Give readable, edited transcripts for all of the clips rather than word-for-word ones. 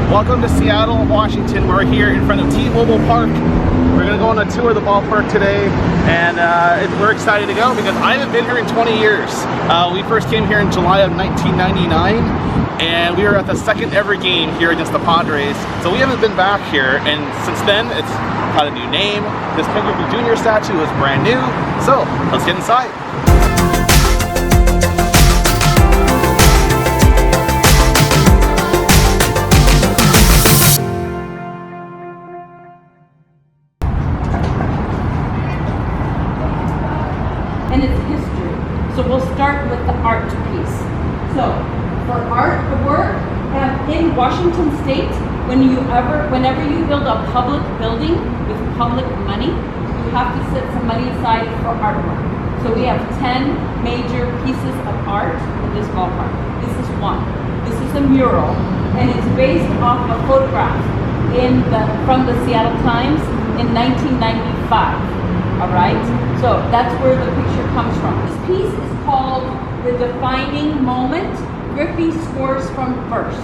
Welcome to Seattle, Washington. We're here in front of T-Mobile Park. We're going to go on a tour of the ballpark today, and we're excited to go because I haven't been here in 20 years. We first came here in July of 1999, and we were at the second ever game here against the Padres. So we haven't been back here, and since then, it's got a new name. This Ken Griffey Jr. statue is brand new. So let's get inside. And its history. So we'll start with the art piece. So for art work in Washington State, whenever you build a public building with public money, you have to set some money aside for artwork. So we have 10 major pieces of art in this ballpark. This is one. This is a mural, and it's based off a photograph from the Seattle Times in 1995. All right, so that's where the picture comes from. This piece is called The Defining Moment. Griffey Scores from First.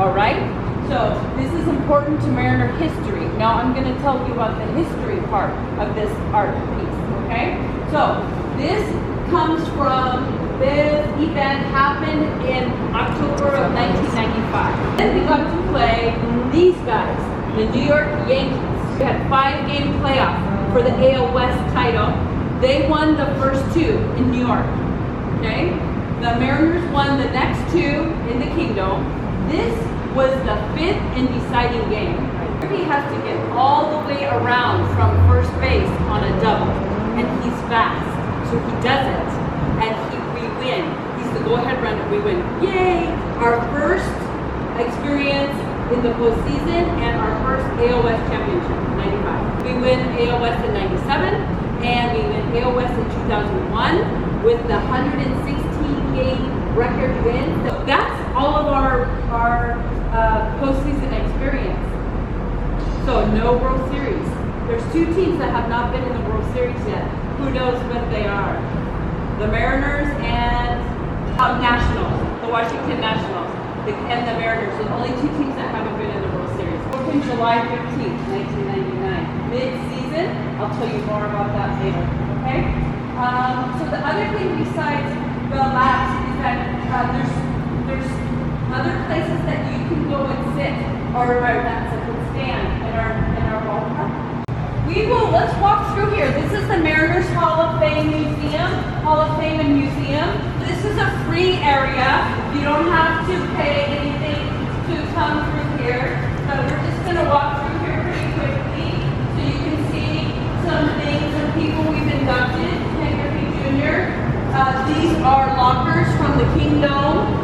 All right, so this is important to Mariner history. Now I'm going to tell you about the history part of this art piece. Okay, so this comes from this event happened in October of 1995. Then we got to play these guys, the New York Yankees. We had 5-game playoff for the AL West title. They won the first 2 in New York. Okay? The Mariners won the next 2 in the Kingdom. This was the 5th and deciding game. He has to get all the way around from first base on a double, and he's fast, so he does it, and we win. He's the go-ahead runner. We win. Yay! Our first experience in the postseason and our first AL West championship, 95. We win AL West in 97, and we win AL West in 2001 with the 116-game record win. So that's all of our postseason experience. So no World Series. There's 2 teams that have not been in the World Series yet. Who knows what they are? The Mariners and Nationals, the Washington Nationals. And the Mariners, so the only 2 teams that haven't been in the World Series. Opened July 15th, 1999. Mid-season, I'll tell you more about that later, okay? So the other thing besides the laps is that there's other places that you can go and sit, or that's a good stand in our ballpark. Let's walk through here. This is the Mariners Hall of Fame and Museum. This is a free area. You don't have to pay anything to come through here. So we're just going to walk through here pretty quickly so you can see some things and people we've inducted. Ken Griffey Jr. These are lockers from the Kingdom.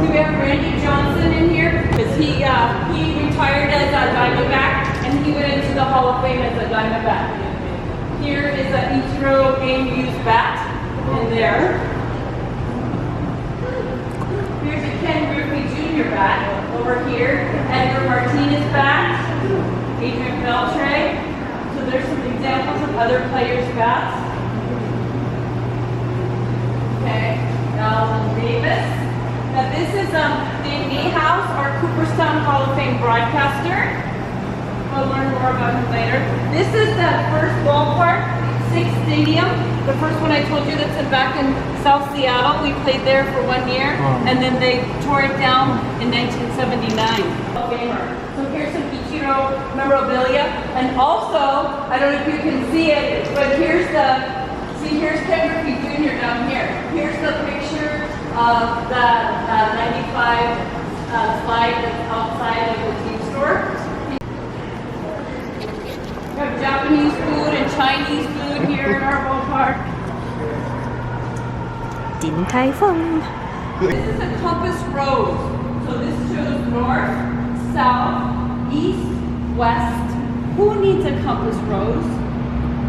Do we have Randy Johnson in here? Because he retired as a Diamondback and he went into the Hall of Fame as a Diamondback. Here is an Ichiro game used bat in there. Here's a Ken Griffey Jr. bat over here. Edgar Martinez bat. Adrian Beltre. So there's some examples of other players' bats. Okay, Alan Davis. Now this is Dave Niehaus, our Cooperstown Hall of Fame broadcaster. We'll learn more about him later. This is the first ballpark, 6th Stadium. The first one I told you that's back in South Seattle. We played there for 1 year, and then they tore it down in 1979. So here's some Ichiro memorabilia, and also, I don't know if you can see it, but here's Ken Griffey Jr. down here. Here's the picture of the 95 slide that's outside of the team store. We have Japanese food and Chinese food here in our ballpark. Din Tai Fung. This is a compass rose. So this shows north, south, east, west. Who needs a compass rose?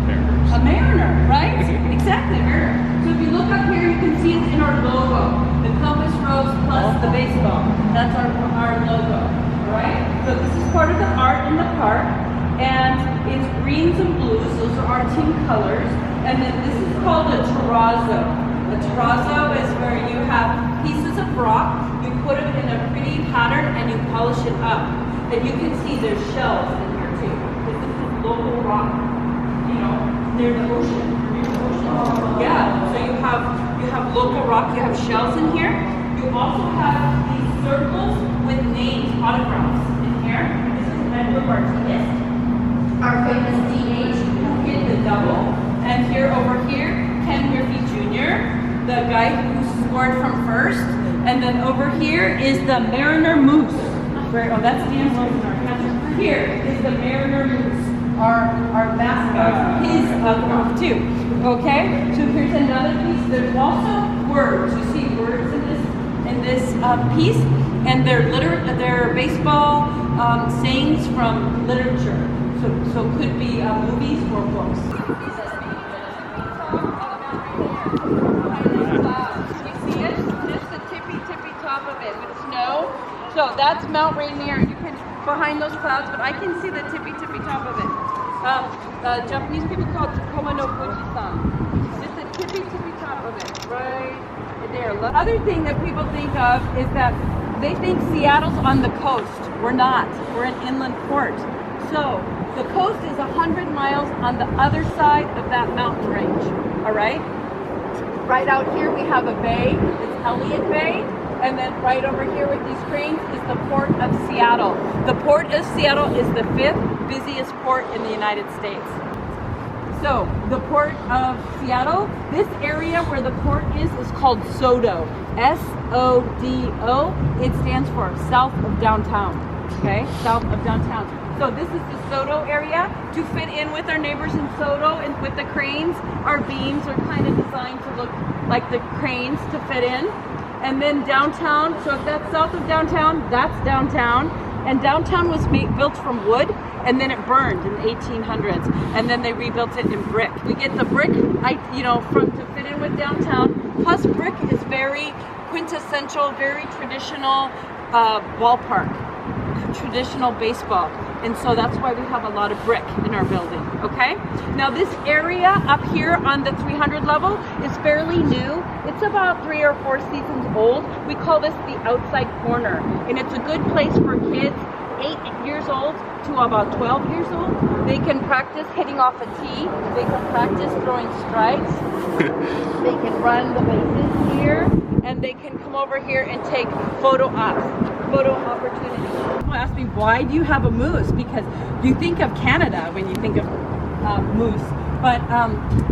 Mariners. A Mariner, right? Exactly, Mariner. So if you look up here, you can see it's in our logo. The compass rose plus the baseball. That's our logo, all right? So this is part of the art in the park, and it's greens and blues. Those are our team colors. And then this is called a terrazzo. A terrazzo is where you have pieces of rock. You put them in a pretty pattern and you polish it up. And you can see there's shells in here too. This is just local rock, you know, near the ocean. Yeah, so you have local rock, you have shells in here. You also have these circles with names, autographs in here. This is Edgar Martinez, our famous DH who hit the double. And here over here, Ken Griffey Jr., the guy who scored from first. And then over here is the Mariner Moose. Where, oh, that's Dan Wilson, our catcher. Here is the Mariner Moose, our mascot. His autograph too. Okay, so here's another piece. There's also words. You see words in this piece, and they're baseball sayings from literature. So could be movies or books. You see it? Just the tippy top of it with snow. So that's Mount Rainier. You can behind those clouds, but I can see the tippy top of it. Japanese people call it Tacoma no Fuji-san. Just the tippy top of it, right there. The other thing that people think of is that they think Seattle's on the coast. We're not. We're an inland port. So the coast is 100 miles on the other side of that mountain range. All right. Right out here we have a bay. It's Elliott Bay. And then right over here with these cranes is the Port of Seattle. The Port of Seattle is the 5th busiest port in the United States. So the Port of Seattle, this area where the port is called SODO. S-O-D-O. It stands for South of Downtown. Okay, South of Downtown. So this is the SODO area. To fit in with our neighbors in SODO and with the cranes, our beams are kind of designed to look like the cranes to fit in. And then downtown, so if that's south of downtown, that's downtown. And downtown was built from wood, and then it burned in the 1800s, and then they rebuilt it in brick. We get the brick, to fit in with downtown. Plus, brick is very quintessential, very traditional ballpark, traditional baseball. And so that's why we have a lot of brick in our building, okay? Now this area up here on the 300 level is fairly new. It's about 3 or 4 seasons old. We call this the outside corner. And it's a good place for kids 8 years old to about 12 years old. They can practice hitting off a tee. They can practice throwing strikes. They can run the bases here. And they can come over here and take photo opportunities. People ask me, why do you have a moose? Because you think of Canada when you think of moose. But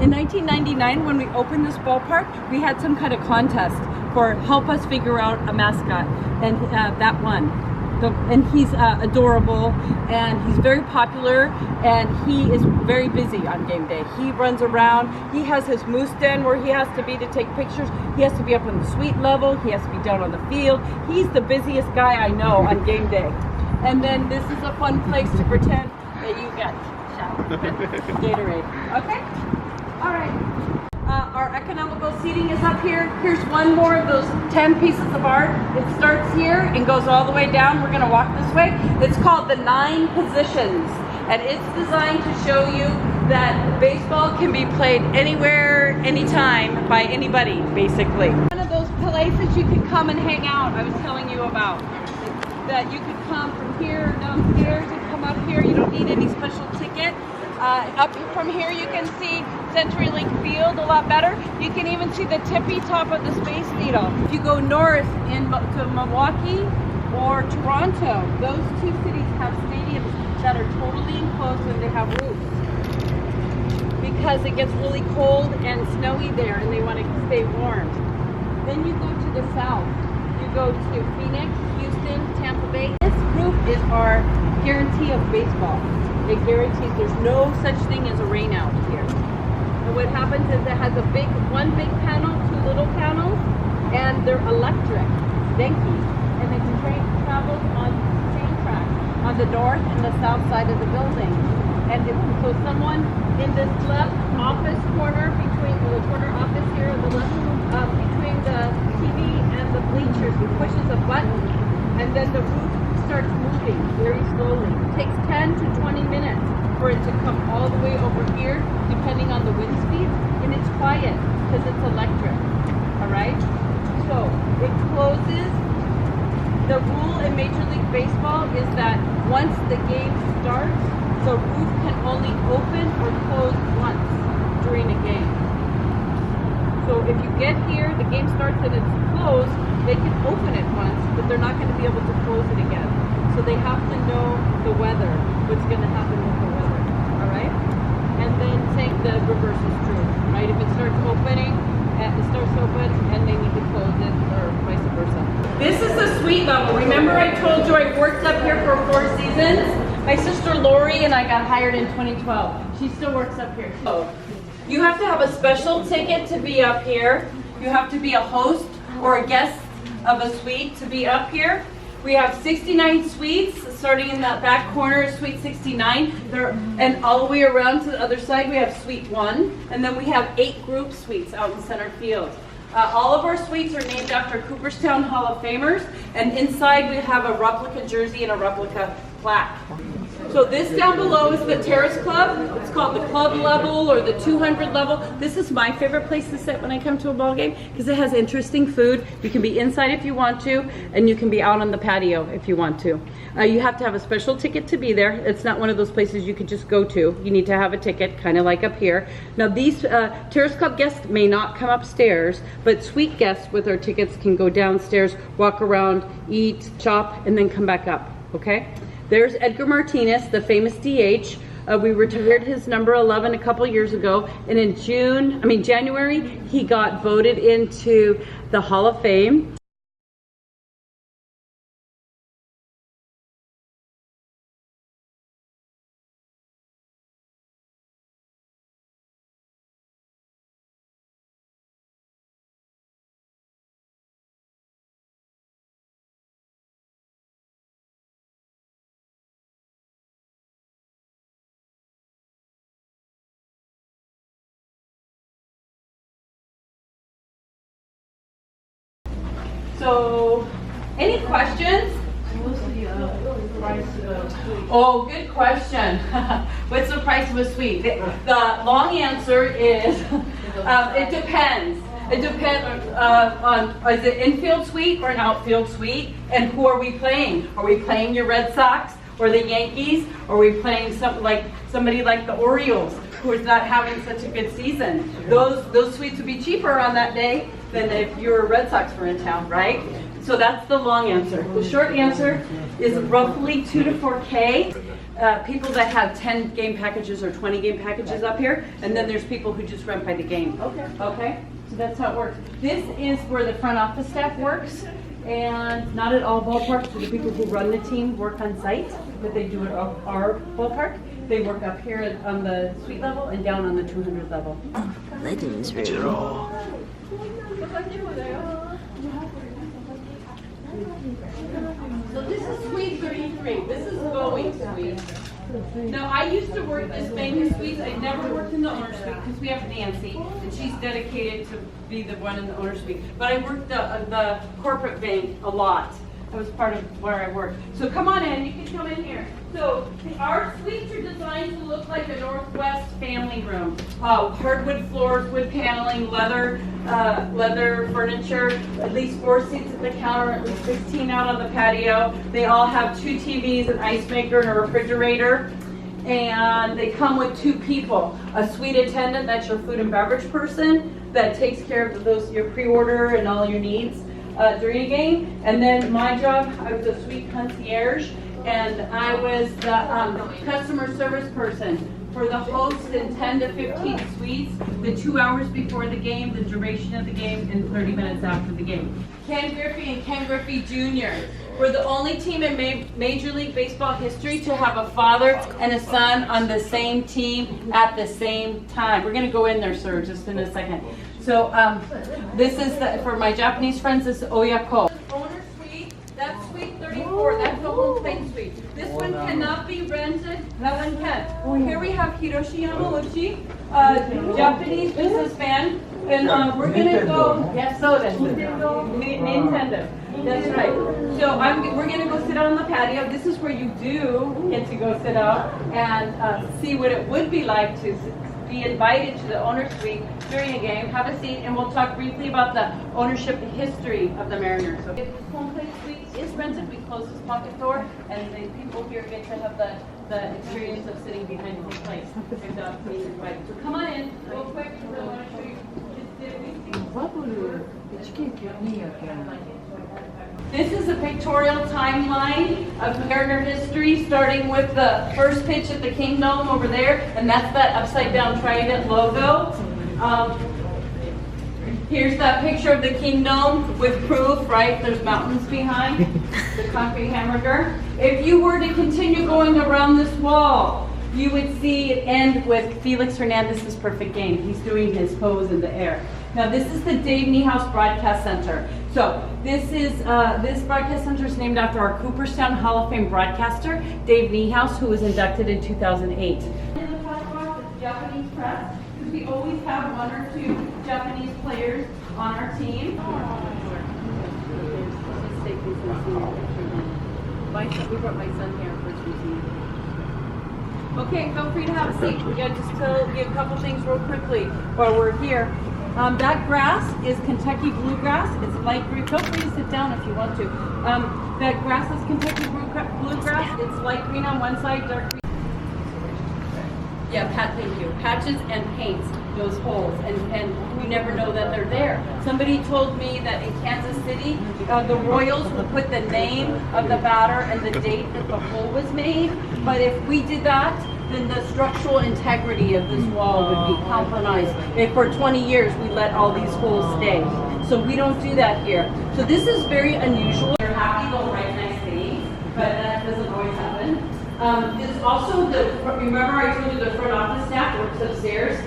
in 1999, when we opened this ballpark, we had some kind of contest for help us figure out a mascot, and that won. And he's adorable, and he's very popular, and he is very busy on game day. He runs around. He has his moose den where he has to be to take pictures. He has to be up on the suite level. He has to be down on the field. He's the busiest guy I know on game day. And then this is a fun place to pretend that you got showered with Gatorade. Okay? All right. Our economical seating is up here. Here's one more of those 10 pieces of art. It starts here and goes all the way down. We're going to walk this way. It's called the 9 Positions. And it's designed to show you that baseball can be played anywhere, anytime, by anybody, basically. One of those places you can come and hang out I was telling you about. That you could come from here, downstairs, and come up here. You don't need any special ticket. Up from here you can see CenturyLink Field a lot better. You can even see the tippy top of the Space Needle. If you go north to Milwaukee or Toronto, those 2 cities have stadiums that are totally enclosed and they have roofs. Because it gets really cold and snowy there and they want to stay warm. Then you go to the south. You go to Phoenix, Houston, Tampa Bay. This roof is our guarantee of baseball. It guarantees there's no such thing as a rainout here. And what happens is it has one big panel, 2 little panels, and they're electric, denki, and the train travels on train tracks on the north and the south side of the building. And so someone in this left office corner, between the corner office here on the left, between the TV and the bleachers, he pushes a button, and then the roof starts moving very slowly. It takes 10 to 20 minutes for it to come all the way over here, depending on the wind speed, and it's quiet because it's electric. All right? So it closes the rule in Major League Baseball is that once the game starts, the roof can only open or close once during a game. So if you get here, the game starts and it's closed, they can open it once, but they're not going to be able to close it again. So they have to know the weather, what's going to happen with the weather, all right? And then the reverse is true, right? If it starts opening, it starts open and they need to close it, or vice versa. This is the suite level. Remember I told you I worked up here for 4 seasons? My sister Lori and I got hired in 2012. She still works up here. So you have to have a special ticket to be up here. You have to be a host or a guest of a suite to be up here. We have 69 suites, starting in that back corner is Suite 69. And all the way around to the other side, we have Suite 1. And then we have 8 group suites out in center field. All of our suites are named after Cooperstown Hall of Famers. And inside we have a replica jersey and a replica plaque. So this down below is the Terrace Club. It's called the club level or the 200 level. This is my favorite place to sit when I come to a ball game because it has interesting food. You can be inside if you want to, and you can be out on the patio if you want to. You have to have a special ticket to be there. It's not one of those places you could just go to. You need to have a ticket, kind of like up here. Now these Terrace Club guests may not come upstairs, but suite guests with our tickets can go downstairs, walk around, eat, shop, and then come back up, okay? There's Edgar Martinez, the famous DH. We retired his number 11 a couple years ago, and in January, he got voted into the Hall of Fame. So, any questions? Oh, good question. What's the price of a suite? The long answer is it depends. It depends on is it infield suite or an outfield suite, and who are we playing? Are we playing your Red Sox or the Yankees? Or are we playing somebody like the Orioles, who is not having such a good season? Those suites would be cheaper on that day than if your Red Sox were in town, right? So that's the long answer. The short answer is roughly 2 to 4K. People that have 10 game packages or 20 game packages up here, and then there's people who just rent by the game. Okay? So that's how it works. This is where the front office staff works, and not at all ballparks. The people who run the team work on site, but they do it at our ballpark. They work up here on the suite level and down on the 200 level. Legends room. So this is Suite 33. This is Boeing Suite. Now I used to work this bank suite. I never worked in the owner suite because we have Nancy and she's dedicated to be the one in the owner suite. But I worked the corporate bank a lot. That was part of where I worked. So come on in, you can come in here. So our suites are designed to look like a Northwest family room. Hardwood floors, wood paneling, leather furniture, at least 4 seats at the counter, at least 16 out on the patio. They all have 2 TVs, an ice maker, and a refrigerator. And they come with 2 people. A suite attendant, that's your food and beverage person, that takes care of your pre-order and all your needs during a game. And then my job, I was a suite concierge, and I was the customer service person for the hosts in 10 to 15 suites, the 2 hours before the game, the duration of the game, and 30 minutes after the game. Ken Griffey and Ken Griffey Jr. were the only team in Major League Baseball history to have a father and a son on the same team at the same time. We're going to go in there, sir, just in a second. So this is, for my Japanese friends, this is Oyako. Owner suite, that's suite 34, that's the home plate suite. This one cannot be rented, that one can. Here we have Hiroshi Yamauchi, Japanese businessman, and we're going to go, yes, soda, Nintendo. That's right. So we're going to go sit out on the patio. This is where you do get to go sit out and see what it would be like to be invited to the owner suite during a game. Have a seat, and we'll talk briefly about the ownership history of the Mariners. Okay. This home plate suite is rented, we close this pocket door, and the people here get to have the experience of sitting behind home plate. So come on in, real quick. I really want to show you. This is a pictorial timeline of Mariner history, starting with the first pitch at the Kingdom over there, and that's that upside down trident logo. Here's that picture of the Kingdom with proof, right? There's mountains behind the concrete hamburger. If you were to continue going around this wall, you would see it end with Felix Hernandez's perfect game. He's doing his pose in the air. Now this is the Dave Niehaus Broadcast Center. So this broadcast center is named after our Cooperstown Hall of Fame broadcaster, Dave Niehaus, who was inducted in 2008. In the front box is Japanese press, because we always have 1 or 2 Japanese players on our team. We brought my son here for his museum. Okay, feel free to have a seat. We got to just tell you a couple things real quickly while we're here. That grass is Kentucky bluegrass. It's light green. Feel free to sit down if you want to. That grass is Kentucky bluegrass. It's light green on one side, dark green. Yeah, thank you. Patches and paints those holes, and we never know that they're there. Somebody told me that in Kansas City, the Royals will put the name of the batter and the date that the hole was made. But if we did that, then the structural integrity of this wall would be compromised. If for 20 years we let all these holes stay. So we don't do that here. So this is very unusual. They're happy, they'll write nice things, but that doesn't always happen. There's also remember I told you the front office staff works upstairs.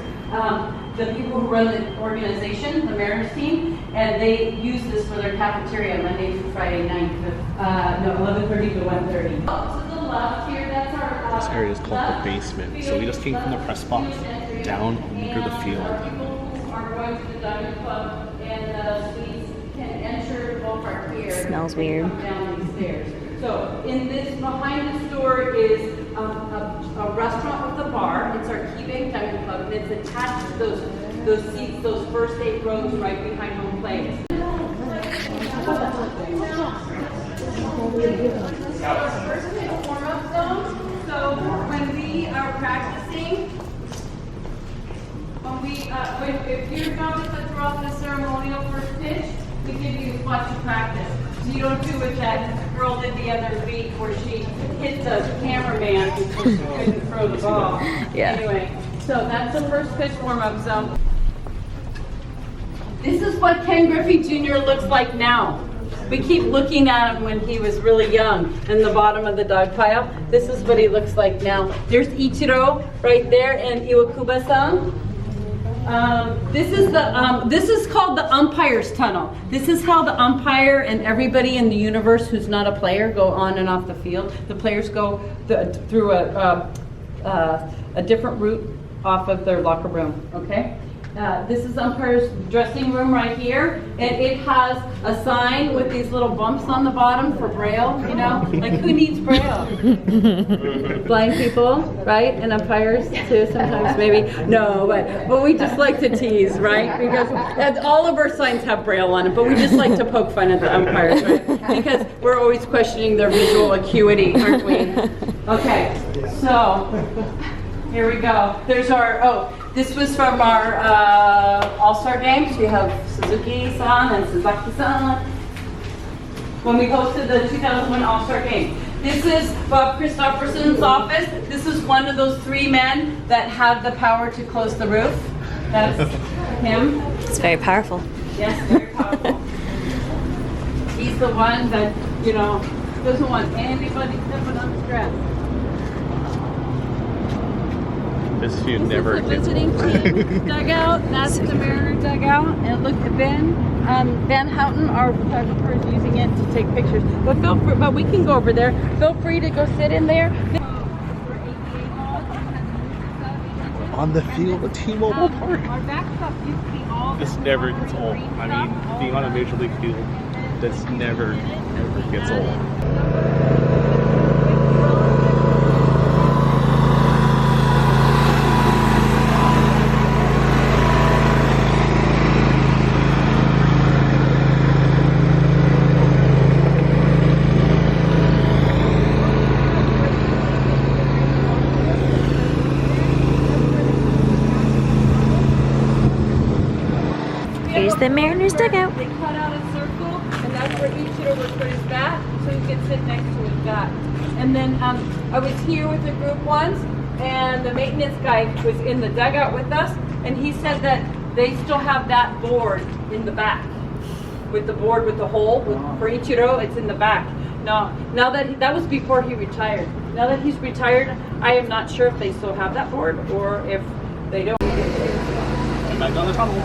The people who run the organization, the Mariners team, and they use this for their cafeteria Monday through Friday night, 11:30 to 1:30. Oh, to the left here, that's our This area is called the basement. So we just came from the press box down under the field. People who are going to the Diamond Club and the suites can enter the ballpark here. Smells weird. Come down these stairs. So behind this door is a restaurant with a bar. It's our Key Bank Diamond Club, and it's attached to those seats, those first 8 rows right behind home plate. Our first pitch warm-up zone. So when we are practicing, if your job is to throw out the ceremonial first pitch, we give you a spot to practice. So you don't do what that girl did the other week where she hit the cameraman because she couldn't throw the ball. Yeah. Anyway, so that's the first pitch warm-up zone. This is what Ken Griffey Jr. looks like now. We keep looking at him when he was really young in the bottom of the dog pile. This is what he looks like now. There's Ichiro right there and Iwakuba-san. This is called the Umpires Tunnel. This is how the umpire and everybody in the universe who's not a player go on and off the field. The players go through a different route off of their locker room, okay? This is umpire's dressing room right here, and it has a sign with these little bumps on the bottom for Braille, you know? Like, who needs Braille? Blind people, right? And umpires too, sometimes maybe. No, but we just like to tease, right? Because all of our signs have Braille on it, but we just like to poke fun at the umpires, right? Because we're always questioning their visual acuity, aren't we? Okay, so here we go. There's our, this was from our All-Star games. We have Suzuki-san and Sasaki-san when we hosted the 2001 All-Star game. This is Bob Christopherson's office. This is one of those 3 men that have the power to close the roof. That's him. It's very powerful. Yes, very powerful. He's the one that, you know, doesn't want anybody stepping on his grass. This view never the gets visiting team dugout. That's the Mariner dugout. And look at Van Houten, our photographer, is using it to take pictures. But we can go over there. Feel free to go sit in there. on the field at T-Mobile Park. Our backstop used to be all This never gets old. I mean, being on a major league field, this never, ever gets old. is the Mariners dugout. They cut out a circle, and that's where each hitter would put his bat, so he could sit next to his bat. And then I was here with the group once, and the maintenance guy was in the dugout with us, and he said that they still have that board in the back, with the board with the hole for Ichiro. It's in the back. Now that was before he retired. Now that he's retired, I am not sure if they still have that board or if they don't. And back down the tunnel.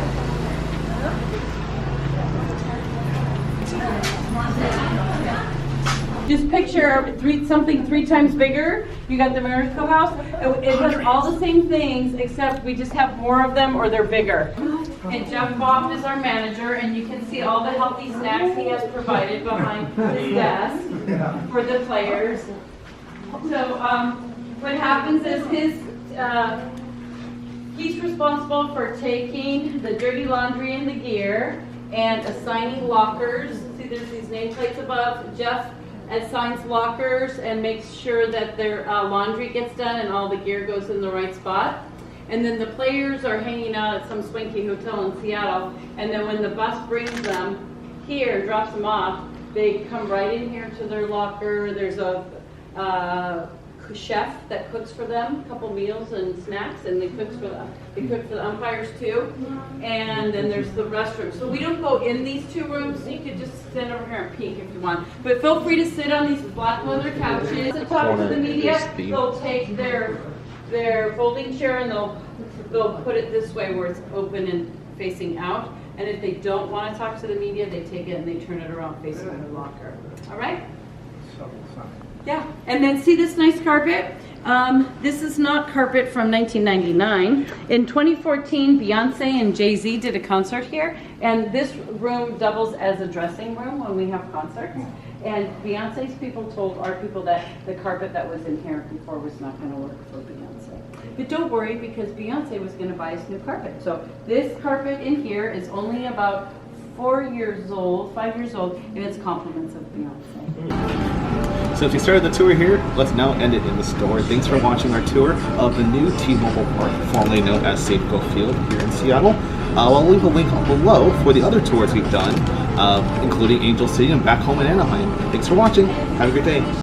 Just picture something three times bigger. You got the Mariners Clubhouse. It has all the same things, except we just have more of them or they're bigger. And Jeff Bob is our manager, and you can see all the healthy snacks he has provided behind his desk for the players. So what happens is he's responsible for taking the dirty laundry and the gear and assigning lockers. See, there's these nameplates above. Jeff assigns lockers and makes sure that their laundry gets done and all the gear goes in the right spot. And then the players are hanging out at some swanky hotel in Seattle. And then when the bus brings them here, drops them off, they come right in here to their locker. There's a chef that cooks for them, a couple meals and snacks, and they cook for the umpires too. And then there's the restroom. So we don't go in these two rooms, so you could just stand over here and peek if you want. But feel free to sit on these black leather couches and talk to the media. They'll take their folding chair and they'll put it this way where it's open and facing out. And if they don't want to talk to the media, they take it and they turn it around facing their locker. All right? Yeah, and then see this nice carpet? This is not carpet from 1999. In 2014, Beyonce and Jay-Z did a concert here, and this room doubles as a dressing room when we have concerts. And Beyonce's people told our people that the carpet that was in here before was not going to work for Beyonce. But don't worry, because Beyonce was going to buy us new carpet. So this carpet in here is only about 5 years old, and it's compliments of Beyonce. Since we started the tour here, let's now end it in the store. Thanks for watching our tour of the new T-Mobile Park, formerly known as Safeco Field here in Seattle. I'll leave a link below for the other tours we've done, including Angel City and back home in Anaheim. Thanks for watching. Have a great day.